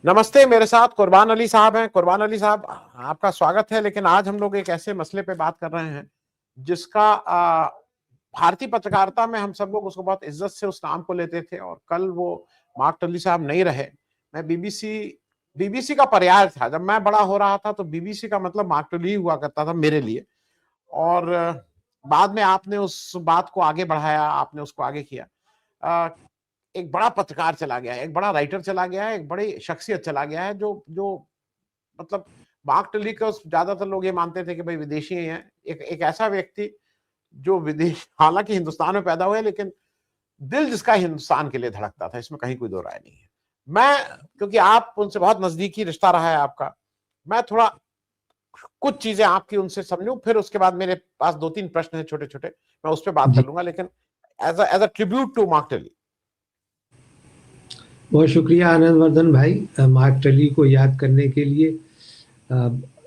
नमस्ते, मेरे साथ कुर्बान अली साहब हैं। कुर्बान अली साहब, आपका स्वागत है। लेकिन आज हम लोग एक ऐसे मसले पे बात कर रहे हैं जिसका भारतीय पत्रकारिता में हम सब लोग उसको बहुत इज्जत से उस नाम को लेते थे, और कल वो मार्क टली साहब नहीं रहे। मैं बीबीसी बीबीसी का पर्याय था। जब मैं बड़ा हो रहा था तो बीबीसी का मतलब मार्क टली हुआ करता था मेरे लिए। और बाद में आपने उस बात को आगे बढ़ाया, आपने उसको आगे किया। अ, एक बड़ा पत्रकार चला गया है, एक बड़ा राइटर चला गया है, एक बड़ी शख्सियत चला गया है, जो जो मतलब मार्क टली को ज्यादातर लोग ये मानते थे कि भाई विदेशी हैं। एक ऐसा व्यक्ति जो विदेश, हालांकि हिंदुस्तान में पैदा हुए, लेकिन दिल जिसका हिंदुस्तान के लिए धड़कता था, इसमें कहीं कोई दो राय नहीं है। मैं, क्योंकि आप उनसे बहुत नजदीकी रिश्ता रहा है आपका, मैं थोड़ा कुछ चीजें आपकी उनसे समझूं, फिर उसके बाद मेरे पास दो तीन प्रश्न हैं छोटे छोटे, मैं उस पर बात कर जी, लूंगा। लेकिन as a tribute to Mark Tully. बहुत शुक्रिया आनंद वर्धन भाई, मार्क टली को याद करने के लिए। अ,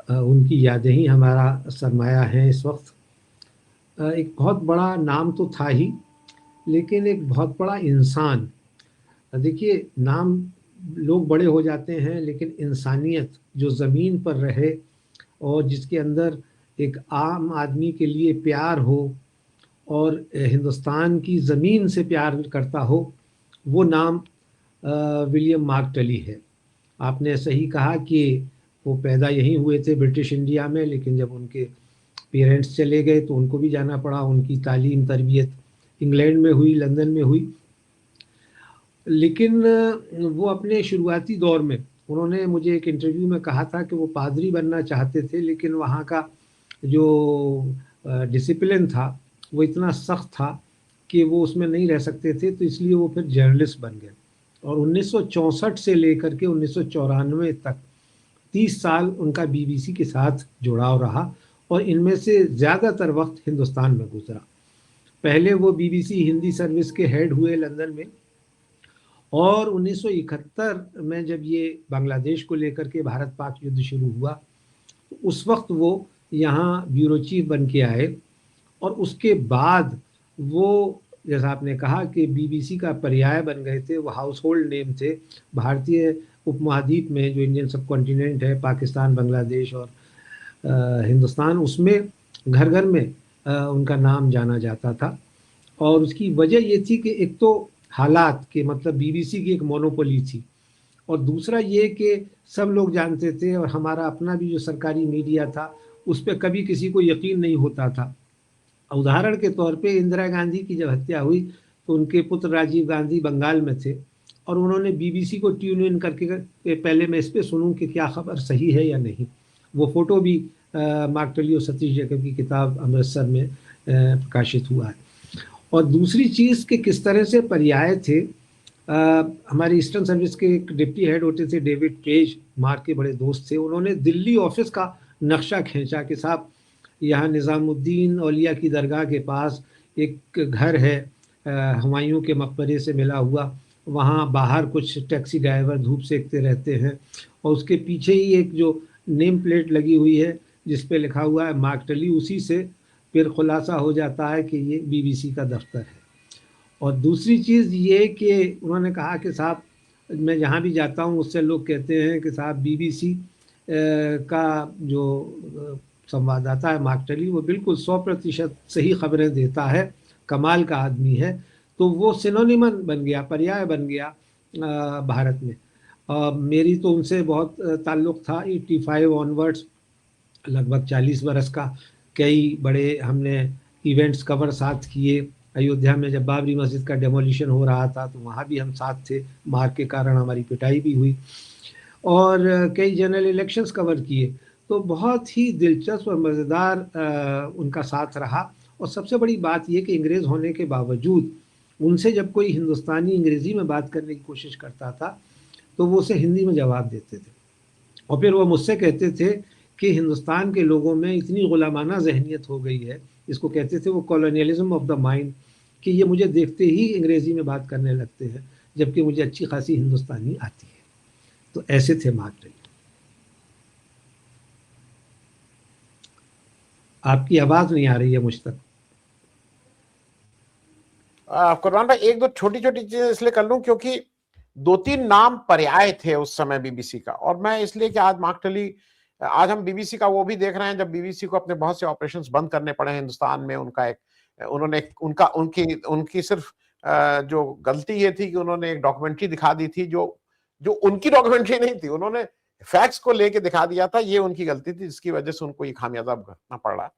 उनकी यादें ही हमारा सरमाया हैं इस वक्त। एक बहुत बड़ा नाम तो था ही, लेकिन एक बहुत बड़ा इंसान। देखिए, नाम लोग बड़े हो जाते हैं, लेकिन इंसानियत जो ज़मीन पर रहे और जिसके अंदर एक आम आदमी के लिए प्यार हो और हिंदुस्तान की ज़मीन से प्यार करता हो, वो नाम विलियम मार्क टली है। आपने सही कहा कि वो पैदा यहीं हुए थे ब्रिटिश इंडिया में, लेकिन जब उनके पेरेंट्स चले गए तो उनको भी जाना पड़ा। उनकी तालीम तरबियत इंग्लैंड में हुई, लंदन में हुई। लेकिन वो अपने शुरुआती दौर में, उन्होंने मुझे एक इंटरव्यू में कहा था कि वो पादरी बनना चाहते थे, लेकिन वहाँ का जो डिसिप्लिन था वो इतना सख्त था कि वो उसमें नहीं रह सकते थे, तो इसलिए वो फिर जर्नलिस्ट बन गए। और 1964 से लेकर के 1994 तक 30 साल उनका बीबीसी के साथ जुड़ाव रहा, और इनमें से ज़्यादातर वक्त हिंदुस्तान में गुजरा। पहले वो बीबीसी हिंदी सर्विस के हेड हुए लंदन में, और 1971 में जब ये बांग्लादेश को लेकर के भारत पाक युद्ध शुरू हुआ, तो उस वक्त वो यहाँ ब्यूरो चीफ बन के आए। और उसके बाद वो, जैसा आपने कहा कि बीबीसी का पर्याय बन गए थे, वो हाउस होल्ड नेम थे। भारतीय उपमहाद्वीप में जो इंडियन सब कॉन्टिनेंट है, पाकिस्तान, बांग्लादेश और हिंदुस्तान, उसमें घर घर में उनका नाम जाना जाता था। और उसकी वजह ये थी कि एक तो हालात के मतलब बीबीसी की एक मोनोपोली थी, और दूसरा ये कि सब लोग जानते थे, और हमारा अपना भी जो सरकारी मीडिया था उस पर कभी किसी को यकीन नहीं होता था। उदाहरण के तौर पे इंदिरा गांधी की जब हत्या हुई तो उनके पुत्र राजीव गांधी बंगाल में थे, और उन्होंने बीबीसी को ट्यून इन करके पहले मैं इस पे सुनूं कि क्या खबर सही है या नहीं। वो फोटो भी मार्क टली और सतीश जैकब की किताब अमृतसर में प्रकाशित हुआ है। और दूसरी चीज़ कि किस तरह से पर्याय थे। हमारे ईस्टर्न सर्विस के एक डिप्टी हेड होते थे डेविड पेज, मार्क के बड़े दोस्त थे। उन्होंने दिल्ली ऑफिस का नक्शा खींचा कि साहब, यहाँ निज़ामुद्दीन औलिया की दरगाह के पास एक घर है, हुमायूं के मकबरे से मिला हुआ। वहाँ बाहर कुछ टैक्सी ड्राइवर धूप सेकते रहते हैं, और उसके पीछे ही एक जो नेम प्लेट लगी हुई है जिस पे लिखा हुआ है मार्क टली। उसी से फिर खुलासा हो जाता है कि ये बीबीसी का दफ्तर है। और दूसरी चीज़ ये कि उन्होंने कहा कि साहब, मैं जहाँ भी जाता हूँ उससे लोग कहते हैं कि साहब बीबीसी का जो संवाददाता है मार्क टली, वो बिल्कुल 100% सही खबरें देता है, कमाल का आदमी है। तो वो सिनोनिमन बन गया, पर्याय बन गया भारत में। मेरी तो उनसे बहुत ताल्लुक़ था 85 ऑनवर्ड्स, लगभग 40 बरस का। कई बड़े हमने इवेंट्स कवर साथ किए। अयोध्या में जब बाबरी मस्जिद का डेमोलिशन हो रहा था तो वहाँ भी हम साथ थे, मार के कारण हमारी पिटाई भी हुई। और कई जनरल इलेक्शंस कवर किए। तो बहुत ही दिलचस्प और मज़ेदार उनका साथ रहा। और सबसे बड़ी बात ये कि अंग्रेज़ होने के बावजूद उनसे जब कोई हिंदुस्तानी अंग्रेज़ी में बात करने की कोशिश करता था तो वो उसे हिंदी में जवाब देते थे। और फिर वो मुझसे कहते थे कि हिंदुस्तान के लोगों में इतनी गुलामाना ज़हनियत हो गई है, इसको कहते थे वो कॉलोनियलिज्म ऑफ द माइंड, कि ये मुझे देखते ही अंग्रेज़ी में बात करने लगते हैं, जबकि मुझे अच्छी खासी हिंदुस्तानी आती है। तो ऐसे थे मार्क टवेन। आपकी आवाज़ नहीं आ रही है मुझ तक। कुरबान भाई, एक दो छोटी छोटी चीजें इसलिए कर लूं क्योंकि 2-3 नाम पर्याय थे उस समय बीबीसी का, और मैं इसलिए कि आज मार्क टली, आज हम बीबीसी का वो भी देख रहे हैं जब बीबीसी को अपने बहुत से ऑपरेशंस बंद करने पड़े हैं हिंदुस्तान में। उनका एक उन्होंने उनका उनकी उनकी सिर्फ जो गलती ये थी कि उन्होंने एक डॉक्यूमेंट्री दिखा दी थी जो जो उनकी डॉक्यूमेंट्री नहीं थी, उन्होंने फैक्ट्स को लेके दिखा दिया था, ये उनकी गलती थी जिसकी वजह से उनको ये खामियाजा भुगतना पड़ रहा।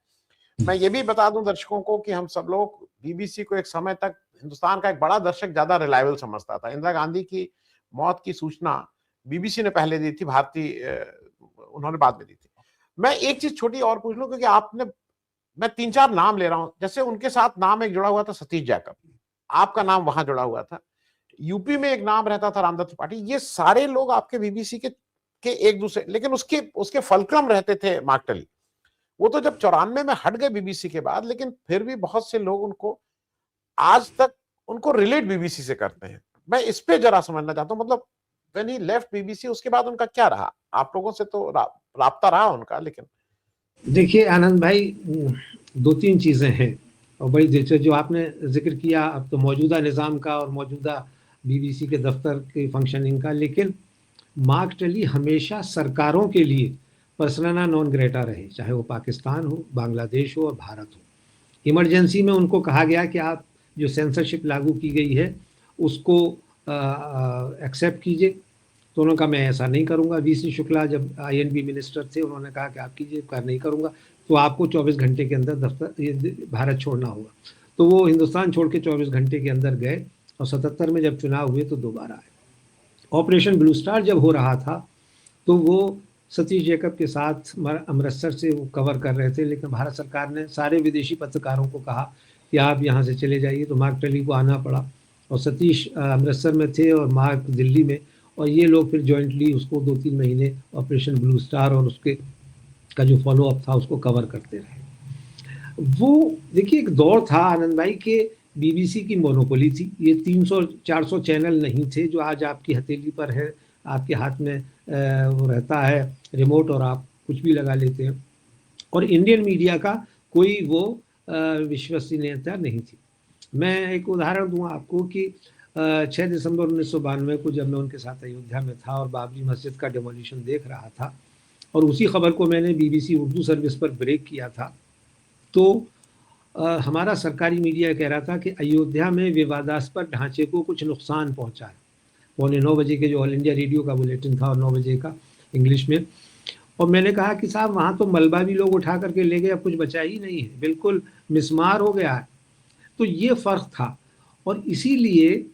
मैं ये भी बता दूं दर्शकों को कि हम सब लोग बीबीसी को एक समय तक हिंदुस्तान का एक बड़ा दर्शक ज्यादा रिलायबल समझता था। इंदिरा गांधी की मौत की सूचना बीबीसी ने पहले दी थी, उन्होंने बाद में दी थी। मैं एक चीज छोटी और पूछ लूं, क्योंकि आपने, मैं 3-4 नाम ले रहा हूं, जैसे उनके साथ नाम एक जुड़ा हुआ था सतीश जैकब, आपका नाम वहां जुड़ा हुआ था। यूपी में एक नाम रहता था रामदत्त त्रिपाठी। ये सारे लोग आपके बीबीसी के एक दूसरे, लेकिन उसके उसके फलक्रम रहते थे मार्क टली। वो तो जब 94 में हट गए बीबीसी के बाद, लेकिन फिर भी बहुत से लोग उनको आज तक उनको रिलेट बीबीसी से करते हैं। मैं इस पे जरा समझना चाहता हूं, मतलब व्हेन ही लेफ्ट बीबीसी उसके बाद उनका क्या रहा? आप लोगों से तो राब्ता रहा उनका, लेकिन देखिए आनंद भाई, 2-3 चीज़ें हैं और बड़ी दिलचस्प जो आपने जिक्र किया अब तो मौजूदा निज़ाम का और मौजूदा बीबीसी के दफ्तर के फंक्शनिंग का, लेकिन मार्क टली हमेशा सरकारों के लिए पर्सना नॉन ग्रेटा रहे, चाहे वो पाकिस्तान हो, बांग्लादेश हो और भारत हो। इमरजेंसी में उनको कहा गया कि आप जो सेंसरशिप लागू की गई है उसको एक्सेप्ट कीजिए, तो उन्होंने कहा मैं ऐसा नहीं करूंगा। वीसी शुक्ला जब आईएनबी मिनिस्टर थे, उन्होंने कहा कि आप कीजिए, कर नहीं करूंगा तो आपको 24 घंटे के अंदर दफ्तर भारत छोड़ना होगा। तो वो हिंदुस्तान छोड़ के 24 घंटे के अंदर गए और 77 में जब चुनाव हुए तो दोबारा आए। ऑपरेशन ब्लू स्टार जब हो रहा था तो वो सतीश जैकब के साथ अमृतसर से वो कवर कर रहे थे, लेकिन भारत सरकार ने सारे विदेशी पत्रकारों को कहा कि आप यहाँ से चले जाइए, तो मार्क टली को आना पड़ा और सतीश अमृतसर में थे और मार्क दिल्ली में, और ये लोग फिर जॉइंटली उसको 2-3 महीने ऑपरेशन ब्लू स्टार और उसके का जो फॉलो अप था उसको कवर करते रहे। वो देखिए एक दौर था आनंद भाई के बीबीसी की मोनोपोली थी, ये 300-400 चैनल नहीं थे जो आज आपकी हथेली पर है, आपके हाथ में वो रहता है रिमोट और आप कुछ भी लगा लेते हैं, और इंडियन मीडिया का कोई वो विश्वसनीयता नहीं थी। मैं एक उदाहरण दूं आपको कि 6 दिसंबर 1992 को जब मैं उनके साथ अयोध्या में था और बाबरी मस्जिद का डेमोलिशन देख रहा था और उसी खबर को मैंने बीबीसी उर्दू सर्विस पर ब्रेक किया था, तो हमारा सरकारी मीडिया कह रहा था कि अयोध्या में विवादास्पद ढांचे को कुछ नुकसान पहुंचा है। 9:15 बजे के जो ऑल इंडिया रेडियो का बुलेटिन था और 9 बजे का इंग्लिश में, और मैंने कहा कि साहब वहाँ तो मलबा भी लोग उठा करके ले गए, अब कुछ बचा ही नहीं है, बिल्कुल मिसमार हो गया है। तो ये फ़र्क था और इसीलिए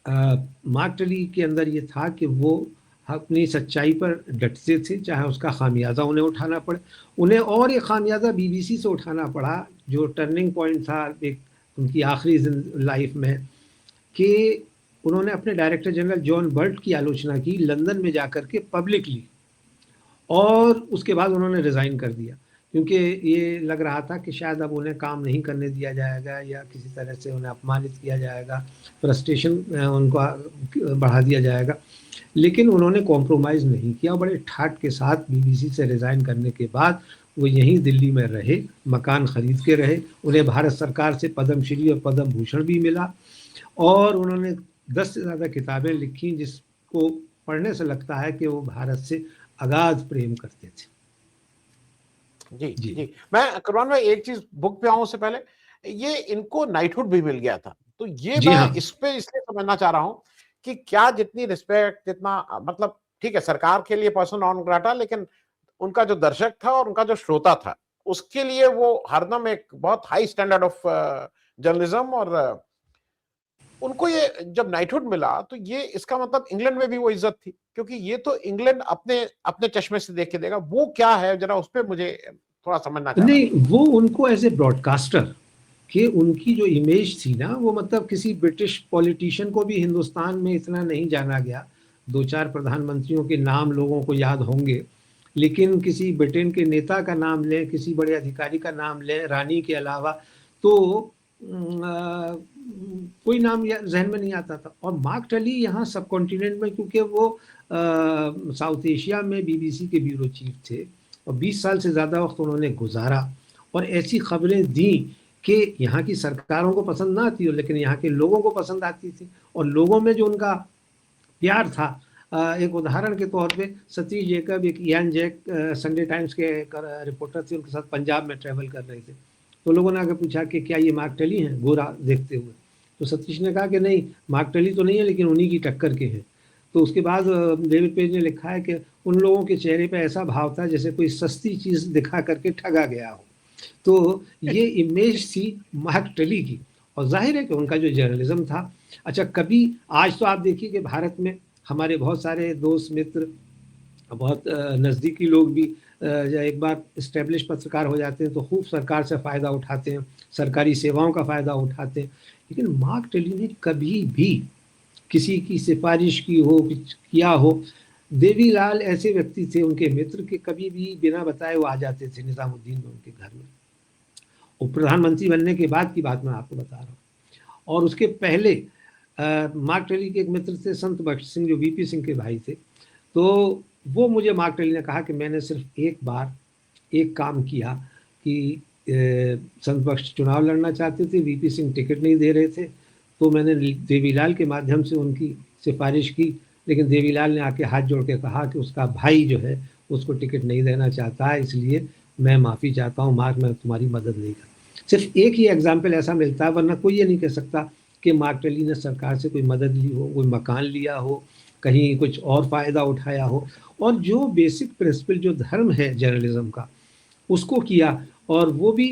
मार्क टली के अंदर ये था कि वो अपनी सच्चाई पर डटते थे, चाहे उसका खामियाजा उन्हें उठाना पड़े। उन्हें और ये खामियाजा बीबीसी से उठाना पड़ा जो टर्निंग पॉइंट था एक उनकी आखिरी लाइफ में, कि उन्होंने अपने डायरेक्टर जनरल जॉन बर्ट की आलोचना की लंदन में जाकर के पब्लिकली, और उसके बाद उन्होंने रिज़ाइन कर दिया क्योंकि ये लग रहा था कि शायद अब उन्हें काम नहीं करने दिया जाएगा या किसी तरह से उन्हें अपमानित किया जाएगा, फ्रस्ट्रेशन उनको बढ़ा दिया जाएगा। लेकिन उन्होंने कॉम्प्रोमाइज़ नहीं किया, बड़े ठाट के साथ बीबीसी से रिज़ाइन करने के बाद वो यहीं दिल्ली में रहे, मकान ख़रीद के रहे। उन्हें भारत सरकार से पद्मश्री और पद्म भूषण भी मिला और उन्होंने 10 से ज़्यादा किताबें लिखी जिसको पढ़ने से लगता है कि वो भारत से अगाध प्रेम करते थे। जी जी, मैं कुरबान भाई एक चीज बुक पे आऊं उससे पहले, ये इनको नाइटहुड भी मिल गया था, तो ये जी मैं हाँ। इस पे इसलिए समझना चाह रहा हूं कि क्या जितनी रिस्पेक्ट, जितना मतलब ठीक है सरकार के लिए पर्सन नॉन ग्राटा, लेकिन उनका जो दर्शक था और उनका जो श्रोता था उसके लिए वो हरदम एक बहुत हाई स्टैंडर्ड ऑफ जर्नलिज्म, और उनको ये जब नाइटहुड मिला तो ये इसका मतलब इंग्लैंड में भी वो इज्जत थी, क्योंकि ये तो इंग्लैंड अपने अपने चश्मे से देख के देगा। वो क्या है जरा उस पर मुझे थोड़ा समझना चाह रहा नहीं, वो उनको एज ए ब्रॉडकास्टर कि उनकी जो इमेज थी ना, वो मतलब किसी ब्रिटिश पॉलिटिशियन को भी हिंदुस्तान में इतना नहीं जाना गया। 2-4 प्रधानमंत्रियों के नाम लोगों को याद होंगे, लेकिन किसी ब्रिटेन के नेता का नाम लें, किसी बड़े अधिकारी का नाम लें रानी के अलावा, तो कोई नाम जहन में नहीं आता था। और मार्क टली यहाँ सब कॉन्टिनेंट में, क्योंकि वो साउथ एशिया में बीबीसी के ब्यूरो चीफ थे और 20 साल से ज़्यादा वक्त उन्होंने गुजारा और ऐसी खबरें दी कि यहाँ की सरकारों को पसंद ना आती हो, लेकिन यहाँ के लोगों को पसंद आती थी। और लोगों में जो उनका प्यार था। एक उदाहरण के तौर पे सतीश जैकब, एक इयान जैक संडे टाइम्स के रिपोर्टर थे, उनके साथ पंजाब में ट्रैवल कर रहे थे। तो लोगों ने आके पूछा कि क्या ये मार्क टली हैं, गोरा देखते हुए। तो सतीश ने कहा कि नहीं, मार्क टली तो नहीं है, लेकिन उन्हीं की टक्कर के हैं। तो उसके बाद डेविड पेज ने लिखा है कि उन लोगों के चेहरे पे ऐसा भाव था जैसे कोई सस्ती चीज दिखा करके ठगा गया हो। तो ये इमेज थी मार्क टली की, और जाहिर है कि उनका जो जर्नलिज्म था। अच्छा, कभी आज तो आप देखिए कि भारत में हमारे बहुत सारे दोस्त मित्र, बहुत नज़दीकी लोग भी जब एक बार इस्टेब्लिश पत्रकार हो जाते हैं तो खूब सरकार से फ़ायदा उठाते हैं, सरकारी सेवाओं का फ़ायदा उठाते हैं। लेकिन मार्क टली ने कभी भी किसी की सिफारिश की हो, कुछ किया हो। देवीलाल ऐसे व्यक्ति थे, उनके मित्र, के कभी भी बिना बताए वो आ जाते थे निज़ामुद्दीन में उनके घर में। और प्रधानमंत्री बनने के बाद की बात मैं आपको बता रहा हूँ। और उसके पहले मार्क टली के एक मित्र थे संत बख्श सिंह, जो वीपी सिंह के भाई थे। तो वो मुझे मार्क टली ने कहा कि मैंने सिर्फ एक बार एक काम किया कि संत बख्श चुनाव लड़ना चाहते थे, वीपी सिंह टिकट नहीं दे रहे थे, तो मैंने देवीलाल के माध्यम से उनकी सिफारिश की। लेकिन देवीलाल ने आके हाथ जोड़ के कहा कि उसका भाई जो है उसको टिकट नहीं देना चाहता है, इसलिए मैं माफ़ी चाहता हूँ मार्क, मैं तुम्हारी मदद नहीं कर। सिर्फ एक ही एग्जाम्पल ऐसा मिलता है, वरना कोई ये नहीं कह सकता कि मार्क टली ने सरकार से कोई मदद ली हो, कोई मकान लिया हो, कहीं कुछ और फ़ायदा उठाया हो। और जो बेसिक प्रिंसिपल, जो धर्म है जर्नलिज्म का, उसको किया। और वो भी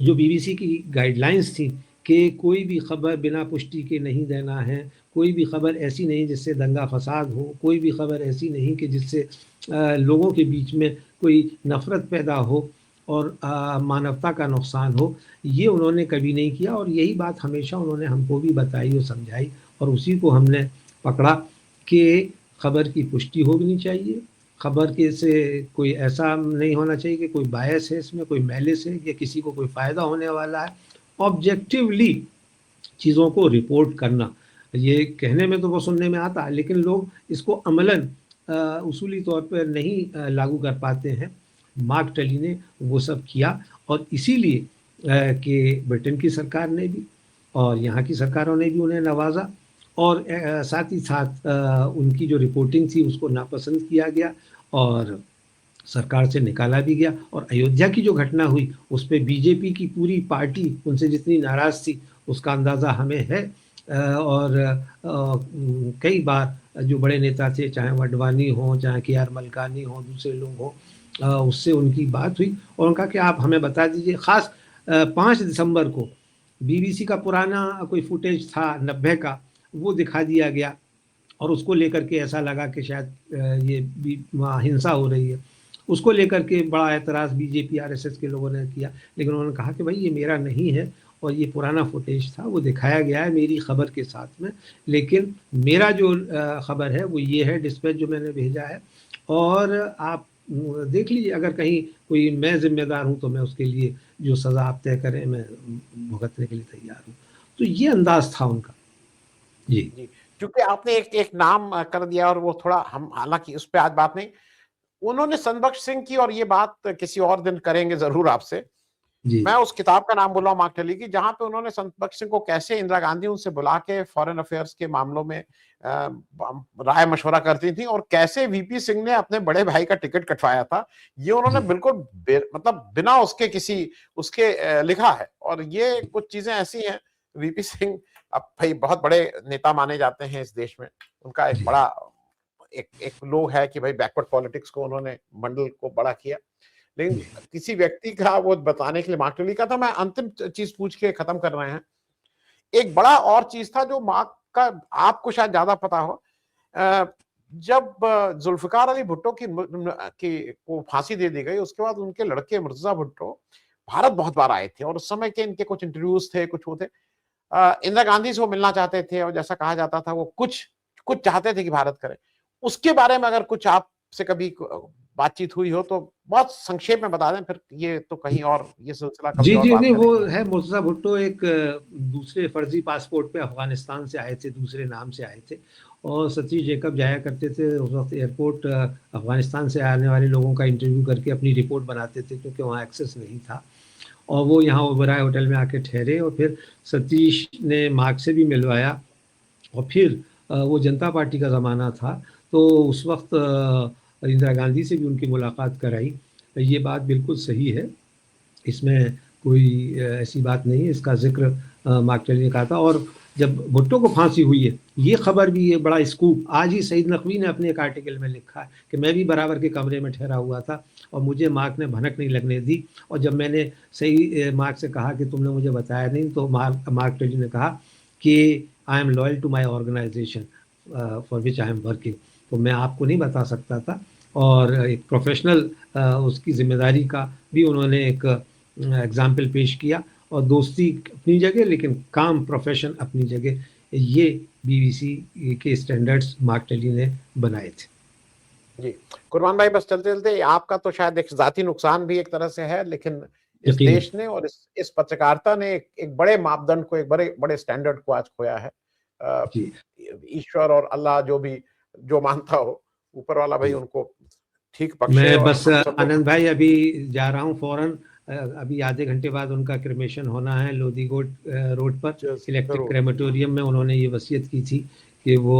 जो बीबीसी की गाइडलाइंस थी कि कोई भी खबर बिना पुष्टि के नहीं देना है, कोई भी खबर ऐसी नहीं जिससे दंगा फसाद हो, कोई भी खबर ऐसी नहीं कि जिससे लोगों के बीच में कोई नफ़रत पैदा हो और मानवता का नुकसान हो, ये उन्होंने कभी नहीं किया। और यही बात हमेशा उन्होंने हमको भी बताई और समझाई, और उसी को हमने पकड़ा कि खबर की पुष्टि होनी चाहिए, खबर के से कोई ऐसा नहीं होना चाहिए कि कोई बायस है इसमें, कोई मैलिस है, या किसी को कोई फ़ायदा होने वाला है। ऑब्जेक्टिवली चीज़ों को रिपोर्ट करना, ये कहने में तो वो सुनने में आता है, लेकिन लोग इसको अमलन उसूली तौर पर नहीं लागू कर पाते हैं। मार्क टली ने वो सब किया, और इसीलिए कि ब्रिटेन की सरकार ने भी और यहाँ की सरकारों ने भी उन्हें नवाजा, और साथ ही साथ उनकी जो रिपोर्टिंग थी उसको नापसंद किया गया और सरकार से निकाला भी गया। और अयोध्या की जो घटना हुई उस पे बीजेपी की पूरी पार्टी उनसे जितनी नाराज़ थी उसका अंदाज़ा हमें है। और कई बार जो बड़े नेता थे, चाहे वडवानी हो, चाहे के आर मलकानी हो, दूसरे लोग हों, उससे उनकी बात हुई और उनका कि आप हमें बता दीजिए। ख़ास 5 दिसंबर को बीबीसी का पुराना कोई फुटेज था 90 का, वो दिखा दिया गया, और उसको लेकर के ऐसा लगा कि शायद ये वहाँ हिंसा हो रही है। उसको लेकर के बड़ा एतराज़ बीजेपी आरएसएस के लोगों ने किया, लेकिन उन्होंने कहा कि भाई ये मेरा नहीं है, और ये पुराना फुटेज था, वो दिखाया गया है मेरी खबर के साथ में, लेकिन मेरा जो खबर है वो ये है, डिस्पैच जो मैंने भेजा है, और आप देख लीजिए, अगर कहीं कोई मैं जिम्मेदार हूँ तो मैं उसके लिए जो सज़ा आप तय करें मैं भुगतने के लिए तैयार हूँ। तो ये अंदाज था उनका। जी जी, क्योंकि आपने एक नाम कर दिया, और वो थोड़ा हम हालांकि उस पर आज बात नहीं, उन्होंने संत बख्श सिंह की, और ये बात किसी और दिन करेंगे जरूर आपसे। जी मैं उस किताब का नाम बोल रहा हूँ मार्क टली की, जहां पे उन्होंने संत बख्श सिंह को कैसे इंदिरा गांधी उनसे बुला के फॉरेन अफेयर्स के मामलों में राय मशवरा करती थी, और कैसे वीपी सिंह ने अपने बड़े भाई का टिकट कटवाया था, ये उन्होंने जी बिल्कुल मतलब बिना उसके किसी उसके लिखा है। और ये कुछ चीजें ऐसी हैं, वीपी सिंह अब भाई बहुत बड़े नेता माने जाते हैं इस देश में, उनका एक जी बड़ा एक लोग है कि भाई बैकवर्ड पॉलिटिक्स को उन्होंने मंडल को बड़ा किया। लेकिन जी किसी व्यक्ति का वो बताने के लिए मार्क टली का था। मैं अंतिम चीज पूछ के खत्म कर रहे हैं। एक बड़ा और चीज था जो मार्क का आपको शायद ज्यादा पता हो, जब जुल्फिकार अली भुट्टो की को फांसी दे दी गई, उसके बाद उनके लड़के मुर्तजा भुट्टो भारत बहुत बार आए थे, और उस समय के इनके कुछ इंटरव्यूज थे, कुछ वो थे, इंदिरा गांधी से वो मिलना चाहते थे, और जैसा कहा जाता था वो कुछ कुछ चाहते थे कि भारत करे। उसके बारे में अगर कुछ आपसे कभी बातचीत हुई हो तो बहुत संक्षेप में बता दें, फिर ये तो कहीं और ये सिलसिला कभी जी और जी बात नहीं, वो करेंगे। है मुर्तज़ा भुट्टो, एक दूसरे फर्जी पासपोर्ट पे अफगानिस्तान से आए थे, दूसरे नाम से आए थे, और सतीश जैकब जाया करते थे उस वक्त एयरपोर्ट, अफगानिस्तान से आने वाले लोगों का इंटरव्यू करके अपनी रिपोर्ट बनाते थे, क्योंकि वहाँ एक्सेस नहीं था। और वो यहाँ ओबराय होटल में आके ठहरे, और फिर सतीश ने मार्क से भी मिलवाया, और फिर वो जनता पार्टी का ज़माना था, तो उस वक्त इंदिरा गांधी से भी उनकी मुलाकात कराई। ये बात बिल्कुल सही है, इसमें कोई ऐसी बात नहीं है, इसका ज़िक्र मार्क टली ने कहा था। और जब भुट्टो को फांसी हुई है, ये खबर भी, ये बड़ा स्कूप आज ही सईद नकवी ने अपने एक आर्टिकल में लिखा है कि मैं भी बराबर के कमरे में ठहरा हुआ था और मुझे मार्क ने भनक नहीं लगने दी, और जब मैंने सही मार्क से कहा कि तुमने मुझे बताया नहीं, तो मार्क टली ने कहा कि I am loyal to my organisation for which I am working, तो मैं आपको नहीं बता सकता था। और एक प्रोफेशनल उसकी जिम्मेदारी का भी उन्होंने एक एग्जाम्पल पेश किया, और दोस्ती अपनी जगह लेकिन काम प्रोफेशन अपनी जगह, ये बीबीसी के स्टैंडर्ड्स मार्क टली ने बनाए थे। जी कुर्बान भाई, बस चलते चलते, आपका तो शायद एक जाती नुकसान भी एक तरह से है, लेकिन इस देश ने और इस पत्रकारिता ने एक बड़े मापदंड को, एक बड़े बड़े स्टैंडर्ड को आज खोया है। ईश्वर और अल्लाह जो मानता हो, ऊपर वाला भाई उनको ठीक बख्शे। मैं बस आनंद भाई अभी जा रहा हूँ फौरन, अभी आधे घंटे बाद उनका क्रेमेशन होना है लोधीगोट रोड पर इलेक्ट्रिक क्रेमेटोरियम में। उन्होंने ये वसीयत की थी कि वो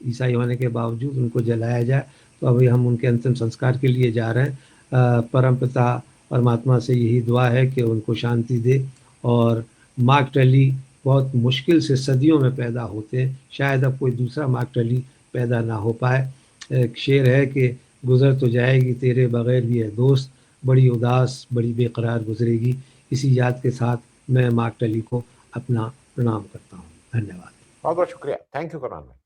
ईसाई होने के बावजूद उनको जलाया जाए, तो अभी हम उनके अंतिम संस्कार के लिए जा रहे हैं। परमपिता परमात्मा से यही दुआ है कि उनको शांति दे। और मार्क टली बहुत मुश्किल से सदियों में पैदा होते हैं, शायद अब कोई दूसरा मार्क टली पैदा ना हो पाए। एक शेर है कि गुजर तो जाएगी तेरे बगैर भी है दोस्त, बड़ी उदास बड़ी बेकरार गुजरेगी। इसी याद के साथ मैं मार्क टली को अपना प्रणाम करता हूँ। धन्यवाद। बहुत बहुत शुक्रिया। थैंक यू कुर्बान भाई।